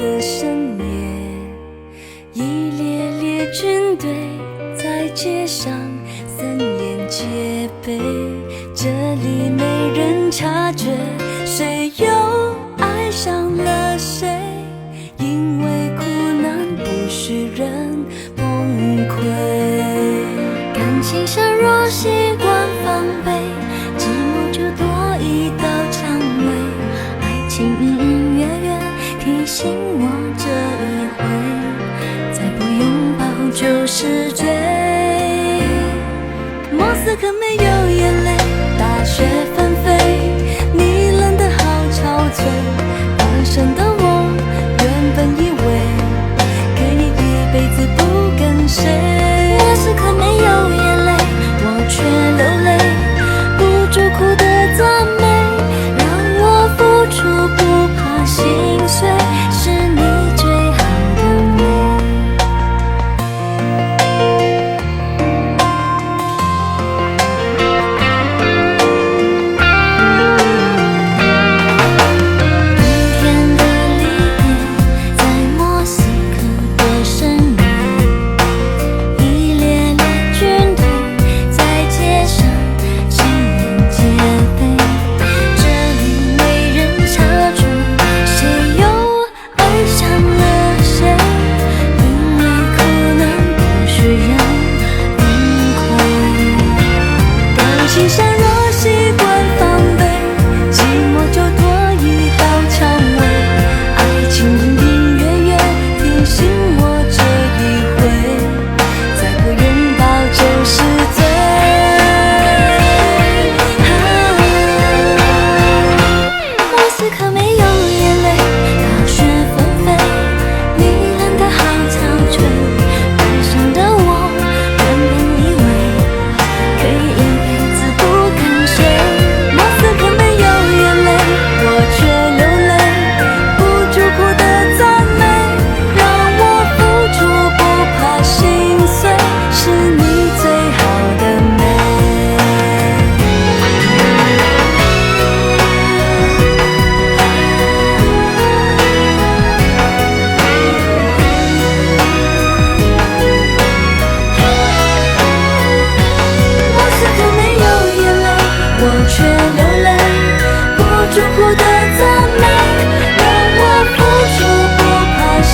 的深夜，一列列军队在街上森严戒备，这里没人察觉谁又爱上了谁，因为苦难不许人崩溃。感情上若习惯防备，寂寞就多一道蔷薇，爱情隐隐约约提醒我这一回，再不拥抱就是罪。莫斯科没有眼泪，大雪纷飞，你冷得好憔悴，单身的我原本以为可以一辈子不跟谁。莫斯科没有眼泪，我却流泪，不住哭的赞美，让我付出不怕心碎，是你最好的美。冬天的离别，在莫斯科的深夜，一列列军队在街上森严戒备，这里没人察觉谁又爱上了谁，因为苦难不许人崩溃。感情上若习惯防备，寂寞就多一道蔷薇，爱情隐隐约约提醒我这一回，再不拥抱就是罪。莫斯科没有眼泪，大雪纷飞，你冷得好憔悴，单身的我原本以为可以一辈子不跟谁。莫斯科没有眼泪，我却流泪，不住哭的赞美，让我付出不怕心碎，是你最好的美。莫斯科没有眼泪，我却流泪，不住哭的赞美，让我付出不怕心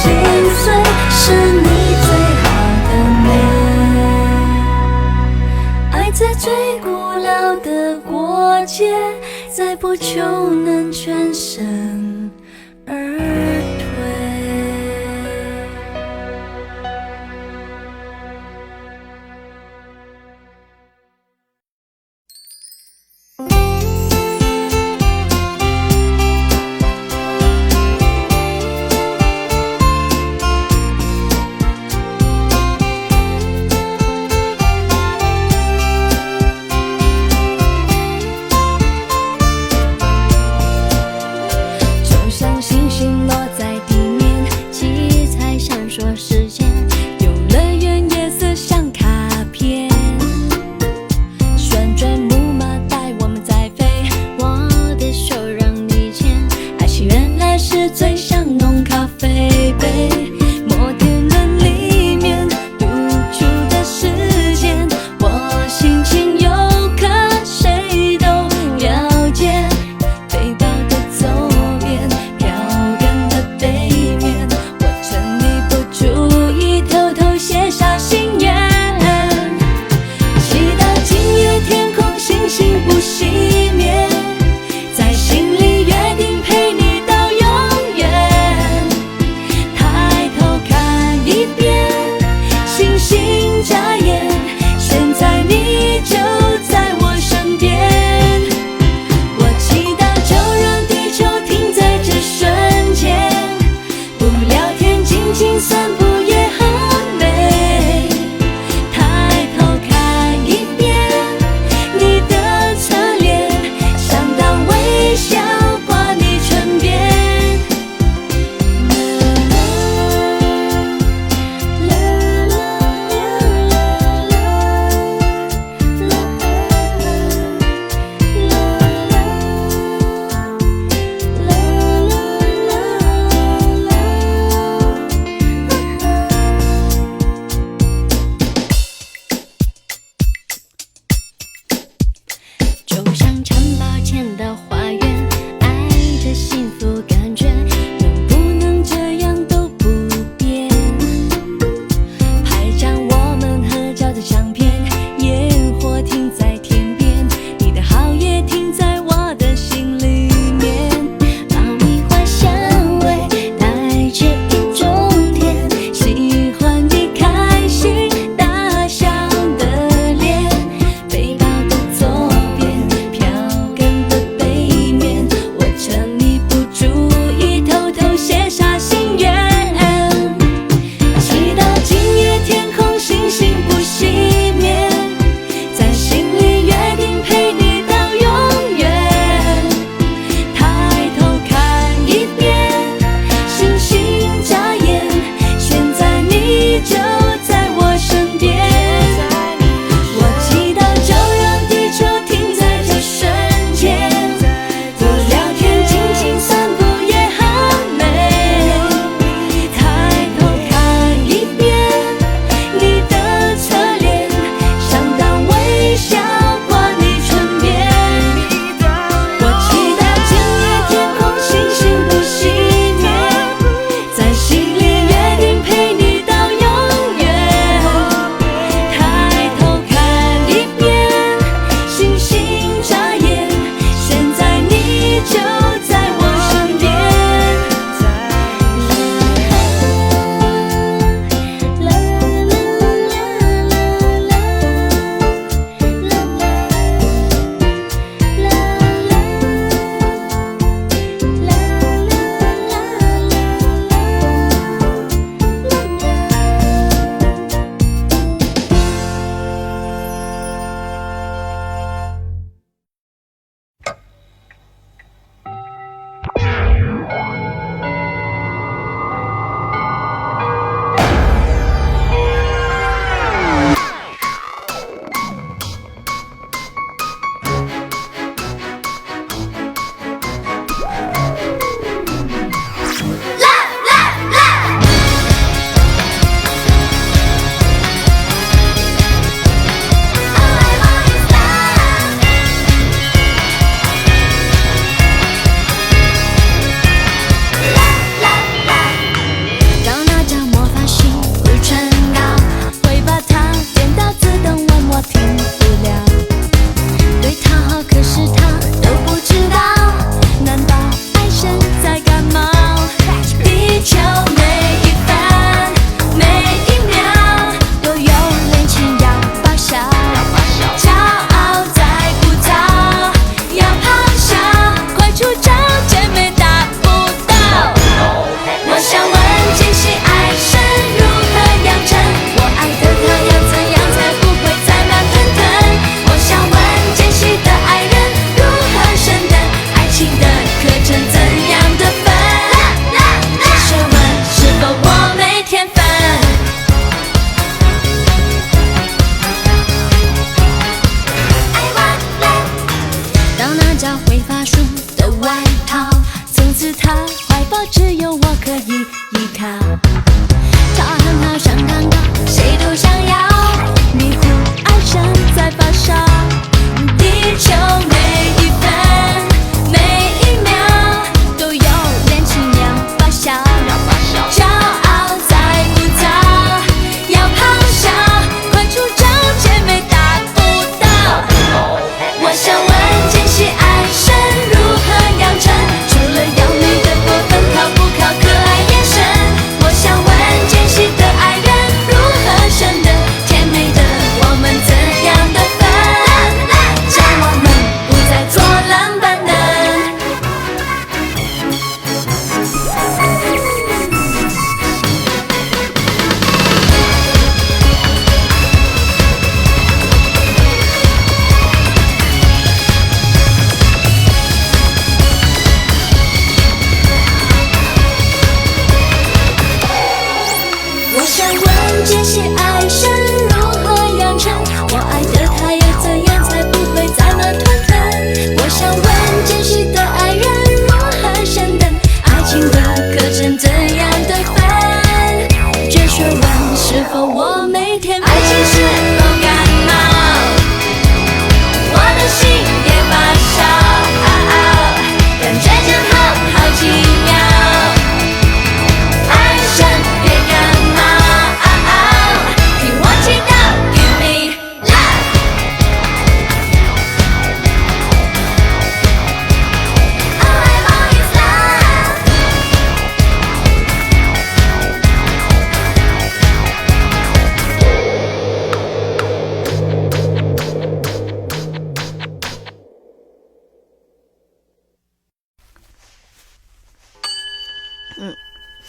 碎，是你最好的美。爱在最古老的国界，在不久能全身而退。就像星星落花束的外套，从此他怀抱只有我可以依靠。他很好，像蛋糕，谁都想要，迷糊爱神在发烧。地球每一分每一秒都有年轻要发烧，骄傲再浮躁，要咆哮，快出招，姐妹达不到。我想问间隙爱神如何养成，除了妖媚的过分，靠不靠可爱眼神？我想问间隙的爱人如何生的，甜美的我们怎样的分，叫我们不再坐冷板凳。我想问间隙爱神如何养成，我爱的他又怎样才不会再慢吞吞？我想问间隙的爱人如何升等，爱情的课程怎样的分？这学问是否我没天分？爱情是否感冒？我的心也发烧，感觉真好奇妙。爱神别感冒，听我祈祷 Give me love。 All I want is love。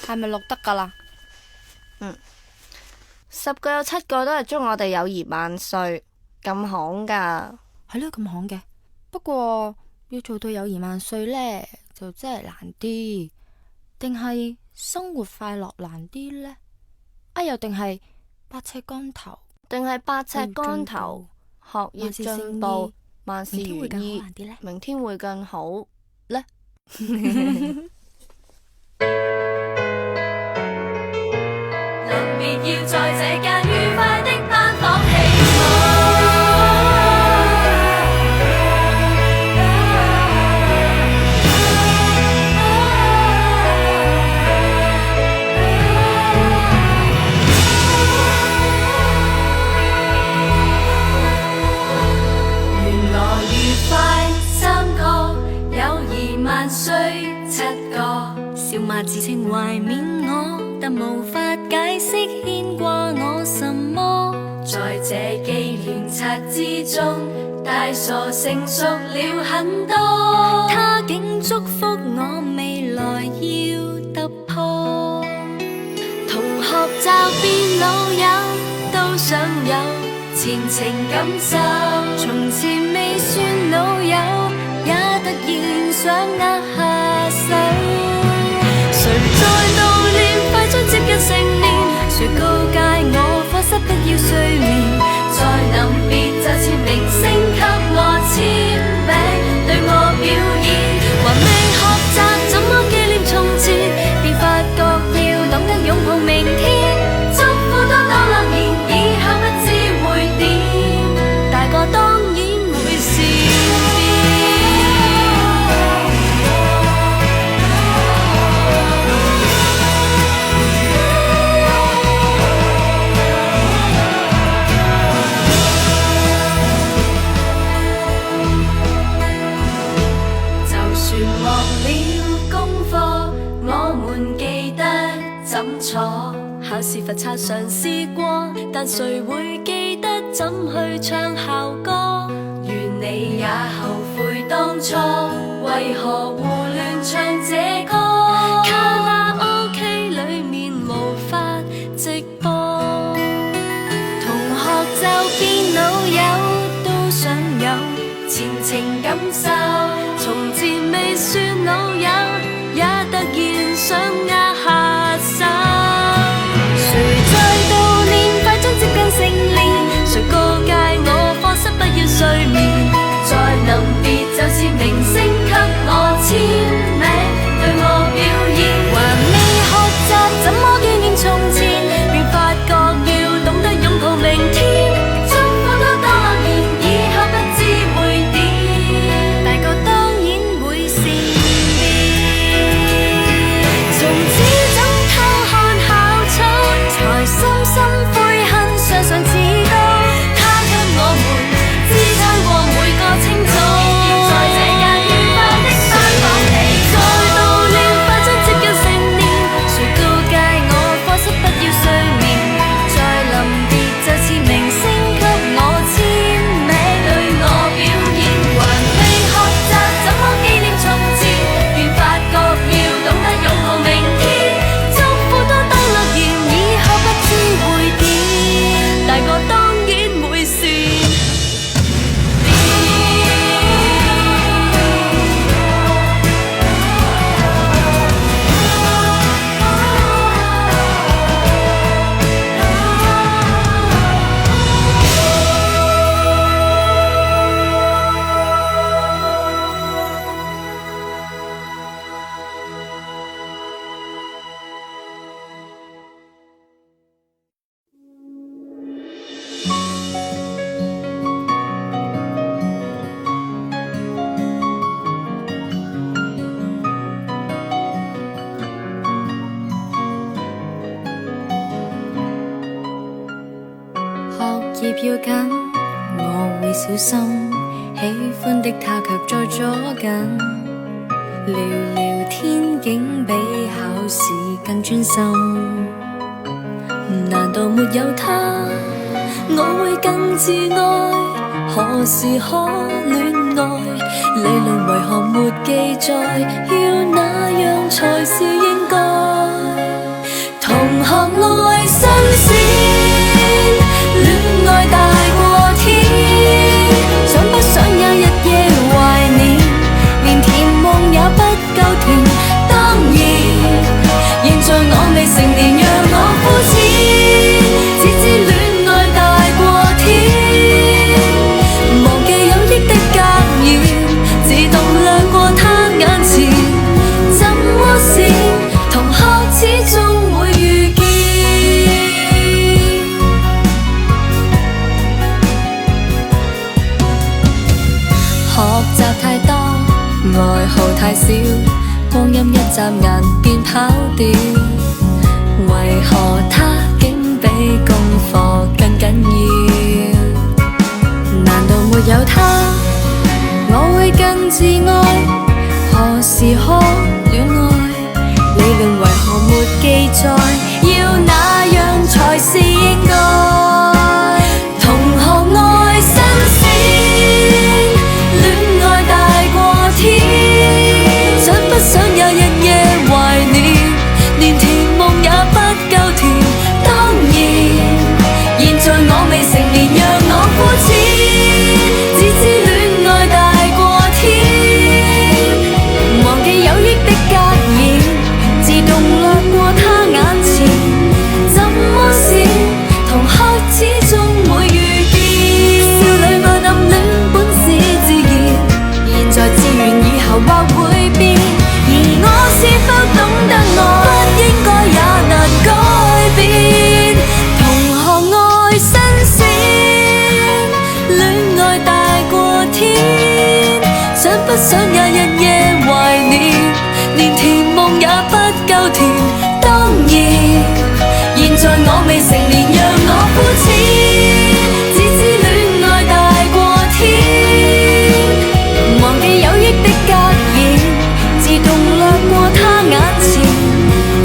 係咪錄得㗎啦？10個有7個都係祝我哋友誼萬歲，咁行㗎。係咯，咁行嘅。不過要做到友誼萬歲呢，就真係難啲。定係生活快樂難啲呢？又定係百尺竿頭？定係百尺竿頭，學業進步，萬事如意，明天會更好呢？臨別要在這間愉快的班房起舞。願我愉快3個，友誼萬歲7個，笑罵自稱懷緬我，但無法解釋牽掛我什麼。在這紀念冊之中，大傻成熟了很多。他竟祝福我未來要突破。同學就變老友，都想有前程感受。從前未算老友，也突然想握下手。誰在悼念快將接近成年？誰告誡我課室不要睡眠？在臨別就簽明星給我簽名，對我表演。還未學習怎麼紀念從前，便發覺要懂得擁抱明天。祝福多多樂年，以後不知會點，大個當然會善變。就算忘了功課，我們記得怎坐。考試罰抄嘗試過，但誰會記得怎去唱校歌？願你也後悔當初，為何胡亂唱這歌？卡拉 OK 裏面無法直播。同學就變老友，都想有前程感受。從前未算老友，也突然想握下手。誰在悼念快將接近成年？誰告誡我課室不要睡眠？在臨別就簽明星給似票緊，我會小心，喜歡的他卻在左近，聊聊天竟比考試更專心。難道沒有他，我會更自愛？何時可戀愛？理論為何沒記載？要那樣才是應該？同學愛新鮮，戀愛大過天，想不想有日夜懷念？連甜夢也不夠甜。當然，現在我未成年，讓我膚淺，只知戀愛大過天，忘記有益的格言，自動掠過他眼前。怎麼是同學始終會遇見？學習太多，愛好太少，光陰一眨眼便跑掉。為何他竟比功課更緊要？難道沒有他，我會更自愛？何時可戀愛？理論為何沒記載？要那樣才是應該？同學愛新鮮，戀愛大過天，想不想有日夜懷念？連甜夢也不夠甜。當然，現在我未成年，讓我膚淺，只知戀愛大過天，忘記有益的格言，自動掠過他眼前。怎麼是同學始終會遇見？少女愛暗戀本是自然，現在自願以後或會變。而我是否懂得愛，不應該也難改變。同學愛新鮮，戀愛大過天，想不想也日夜懷念？連甜夢也不夠甜。當然，現在我未成年，讓我膚淺，只知戀愛大過天，忘記有益的格言，自動掠過他眼前。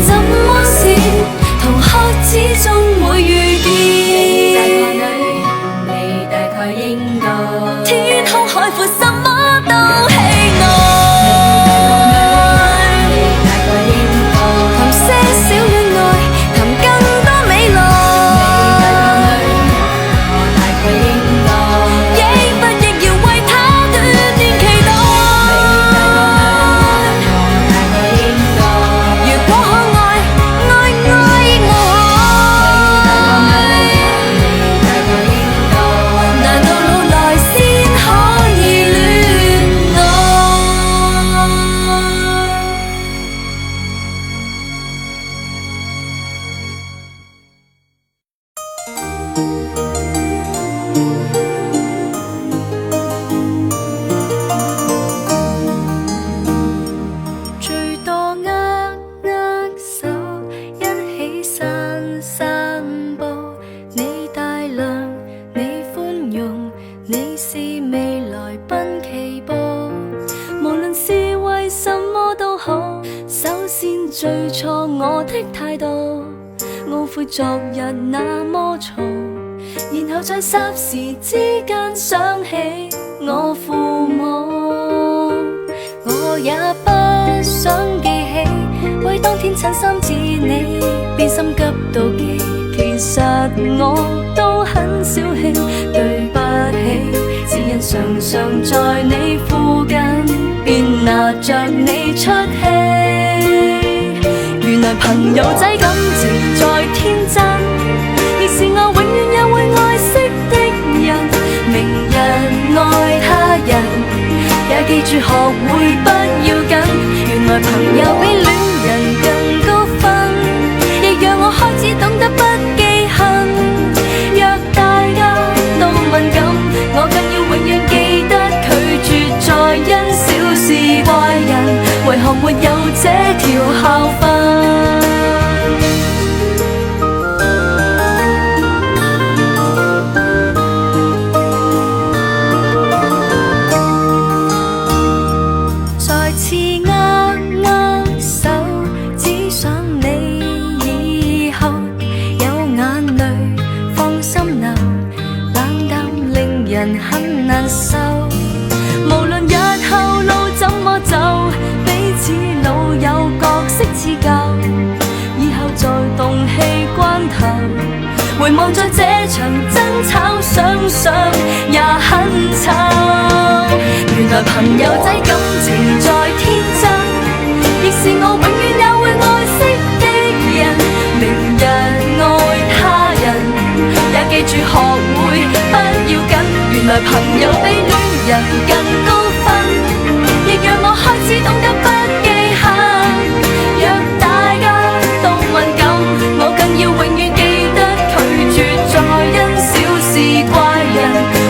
怎麼是同學始終會遇見？你大概應該天空海闊，什麼都喜愛。談些小戀愛，談更多未來。亦不亦要為他斷斷期待。如果可愛，愛我，難道老來先可以戀愛？最多握手，一起散散步。你大量，你寬容，你是未來奔奇步。無論是為什麼都好，首先最錯我的態度，懊悔昨日那麼嘈，然後在霎時之間想起我父母。我也不想記起，為當天襯衫似你，便心急到極。其實我都很小氣，對不起，只因常常在你附近，便拿着你出氣。原來朋友仔感情再天真，亦是我永遠也會愛惜的人。明日愛他人，也記住學會不要緊。原來朋友比戀人更高分，亦讓我開始懂得不記恨。若大家都敏感，我更要永遠記得拒絕再因小事怪人。為何沒有這條校訓？回望着這場爭吵，想想也很慘。原來朋友仔感情再天真，亦是我永遠也會愛惜的人。明日愛他人，也記住學會不要緊。原來朋友比戀人更高分，亦讓我開始懂得不記恨。若大家都敏感，我更要永遠記得拒絕再因小事怪人，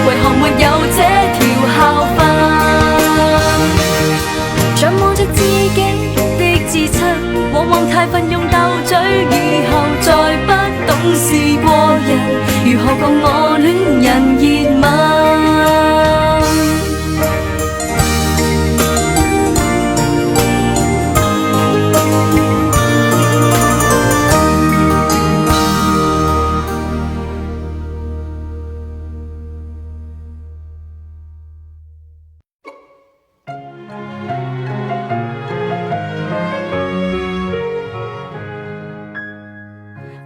為何沒有這條校訓？仰望着自己的自漆，往往太奮勇鬥嘴，以後再不懂事過人，如何共我戀人熱吻？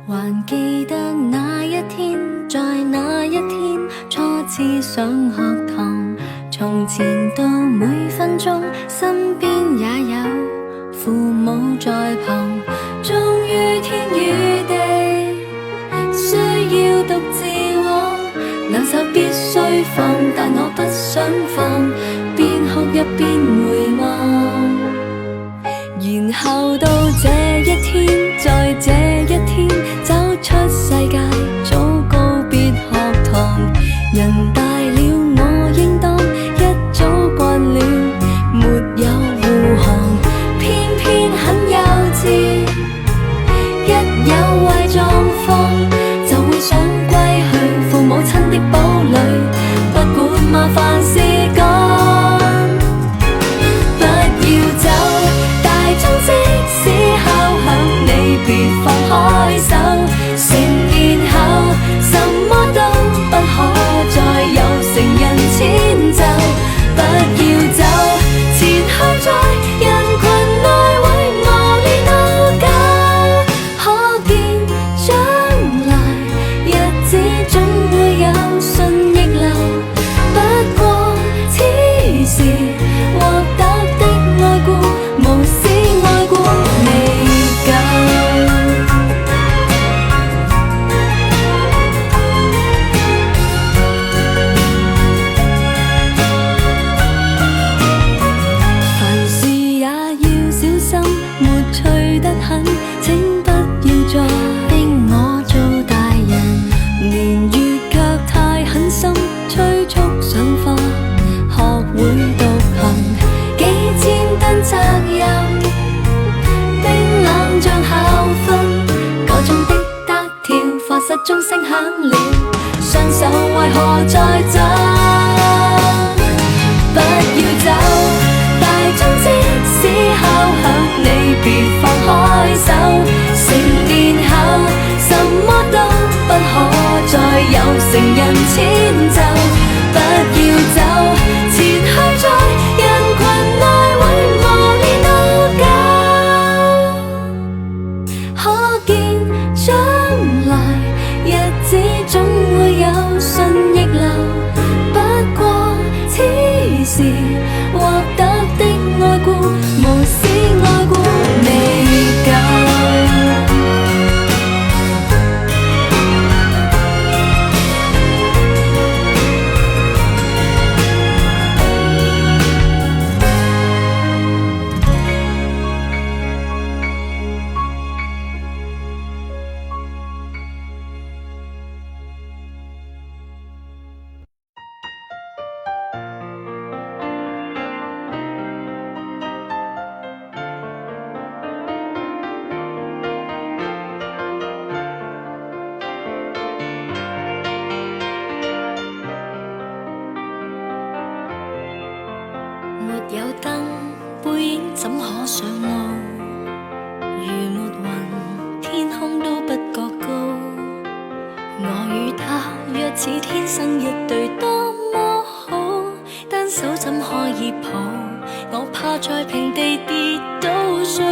還記得那一天，在那一天初次上學堂，從前到每分鐘身邊也有父母在旁，終於天與地需要獨自往，兩手必須放，但我不想放，邊哭泣邊回望。然後到這一天，在這一天走出世界，早告別學堂。人大了，我應當一早慣了，沒有護航，偏偏很幼稚。一有壞狀況，就會想歸去父母親的堡壘，不管麻煩事幹，不要走。即使敲響，你別放開手。成年後，什麼都不可再有成人遷就。不要走，前去在人群內為我練到夠。可見將來日子總會有順逆流。不過此時獲得的愛顧，無視愛過未夠。凡事也要小心，沒趣得很，請不要再逼我做大人。年月卻太狠心，催促上課，學會獨行，幾千噸責任，冰冷像校訓，個中的得跳，課室鐘聲響了，雙手為何在震？不要走，大鐘即使敲響，你別放開手。成年後，什麼都不可再有成人遷就。不要走，前去在人群內為我練到夠。可見將來日子總會有順逆流。不過此時獲得的愛顧，無視愛顧未夠。沒有燈，背影怎可上路？如沒雲，天空都不覺高。我與他若似天生一對，多麼好，單手怎可以抱？我怕在平地跌倒，誰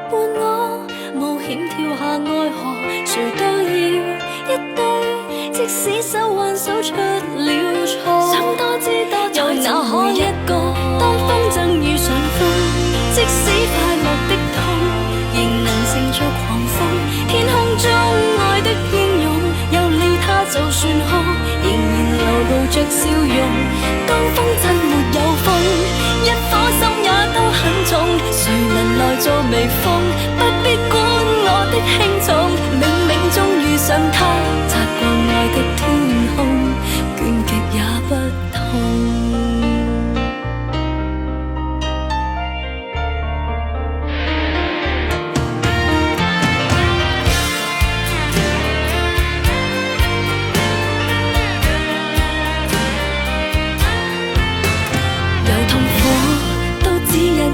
伴我冒險跳下愛河？誰都要一對。手挽手出了錯，想多知多又哪可一個？當風箏遇上風，即使快樂的痛，仍能乘着狂風。天空中愛的英勇，有了它就算空，仍然流露着笑容。當風箏沒有風，一顆心也都很重，誰能來做微風？不必管我的輕重，冥冥中遇上他，擦過愛的天空，倦極也不痛。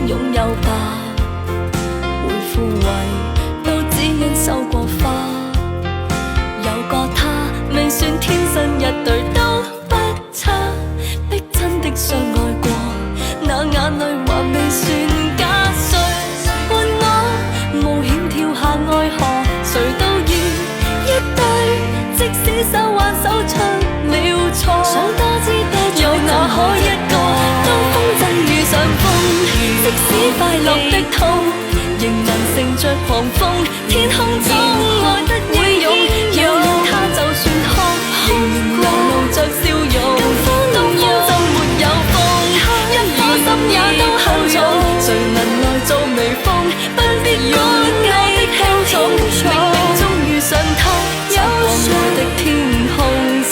擁有吧，會枯萎，都只因收過花。有個他，未算天生一對都不差，逼真的相愛過，那眼淚還未算假。誰伴我冒險跳下愛河，誰都要一對，即使手挽手出了錯，想多知多又哪可一個？當風箏遇上風，即使快樂的痛，仍能乘着狂風。天空中愛得英勇，有了它就算哭，仍然流露着笑容。當風箏沒有風，一顆心也都很重，誰能來做微風？不必管我的輕重，冥冥中遇上他，擦過我的天空，倦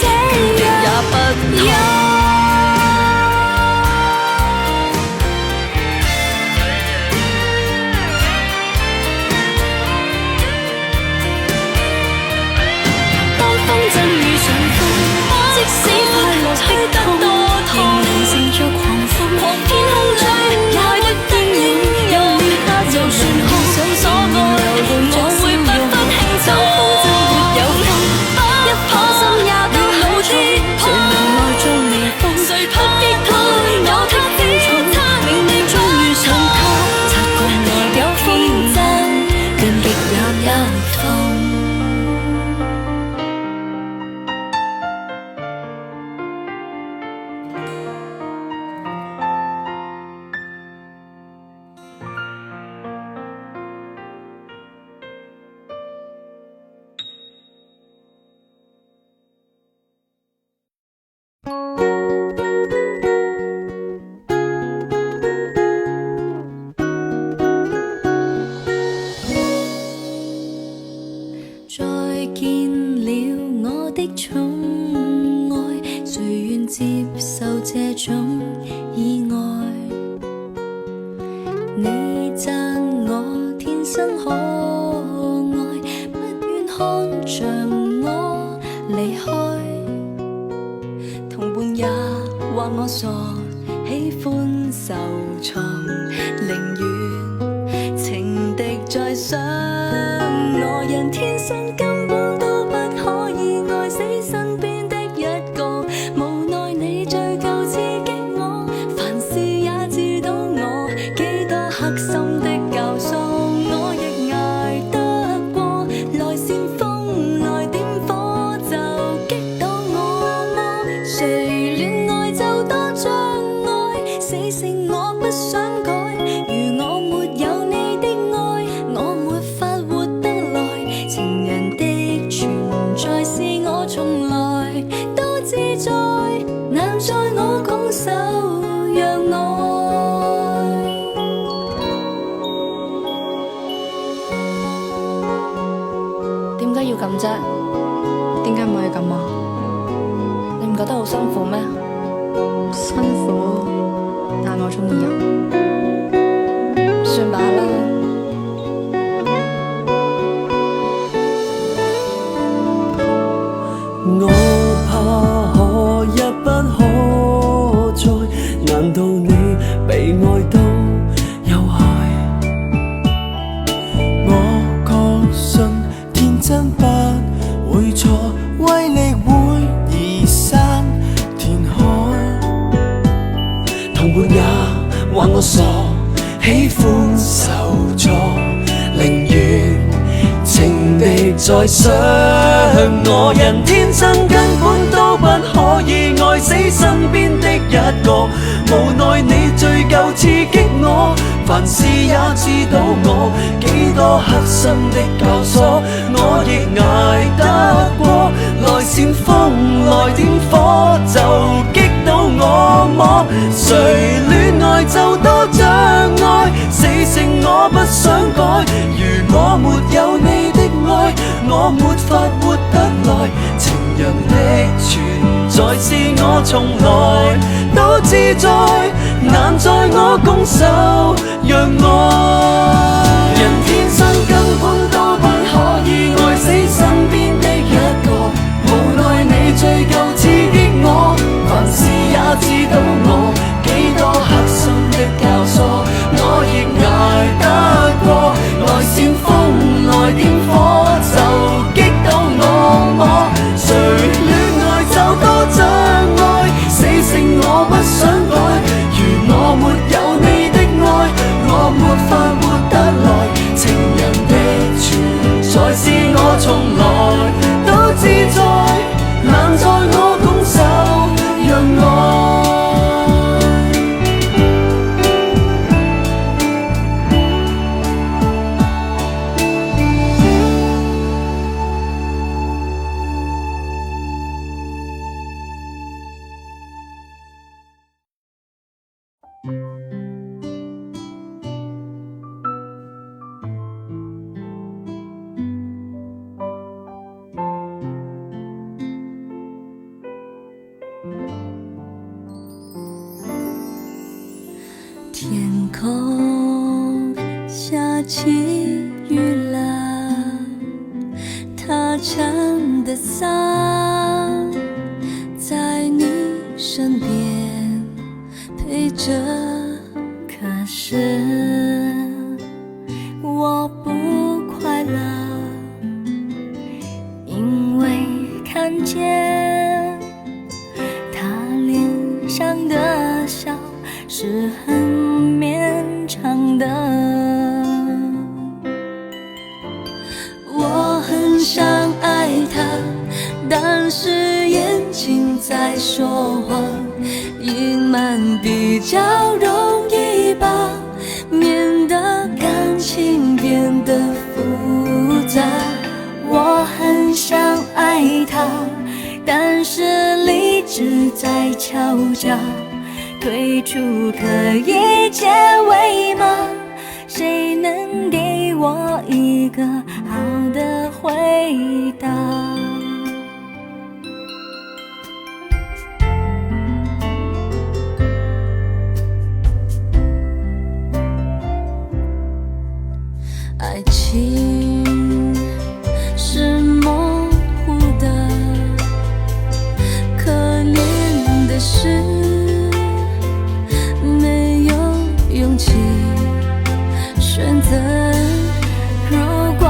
極也不痛。咁啫？點解唔可以咁啊？你唔覺得好辛苦咩？辛苦，但我中意啊。算罷啦。我怕可一不可再，難道你被愛都有害？我確信天真不會錯，威力會移山填海。同伴也話我傻，喜歡受挫，寧願情敵在想我，人天生根本都死身邊的一個，無奈你醉夠刺激我，凡事也知道我幾多刻心的教唆，我亦捱得過。來煽風來點火，就擊到我麼？誰戀愛就多障礙，死性我不想改。如我沒有你的愛，我沒法活得來。情人的存在是我從來都自在，難在我拱手讓愛。人天生根本都不可以愛死身邊的一個，無奈你醉夠刺激我，凡事也知道我幾多刻心的教唆，我亦捱得過。來煽風來點火，就擊到我麼？誰戀愛就多障礙，死性我不想改。如我沒有你的愛，我沒法活得來。情人的存在是我從來都自在，難在我拱手讓愛。天空下起雨了，他撑的伞在你身边陪着，可是我不快乐，因为看见他脸上的笑是很绵长的。我很想爱他，但是眼睛在说谎，隐瞒比较容易吧，免得感情变得复杂。我很想爱他，但是理智在敲诈，退出可以结尾吗？谁能给我一个好的回答？爱情是模糊的，可怜的是没有勇气选择。如果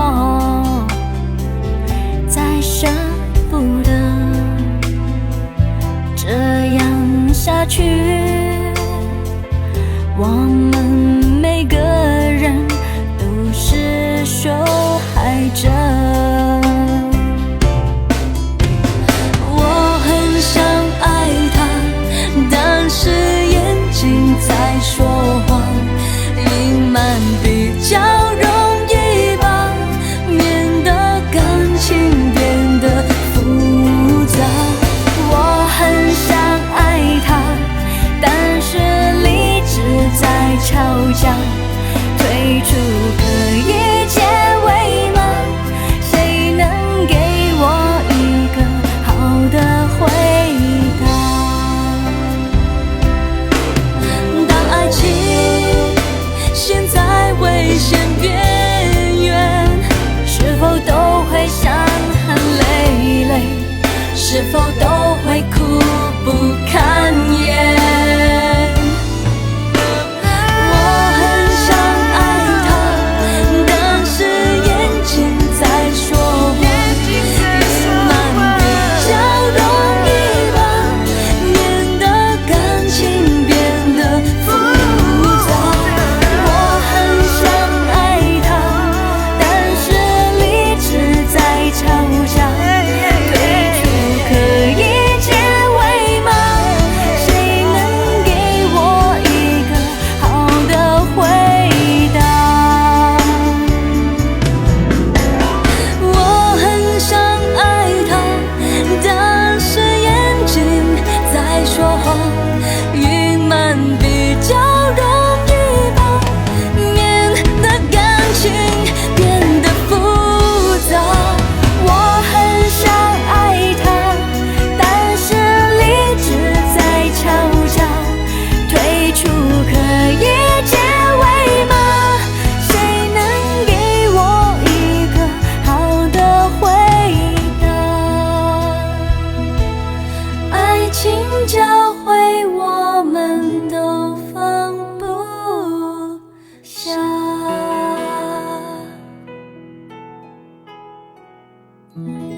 你。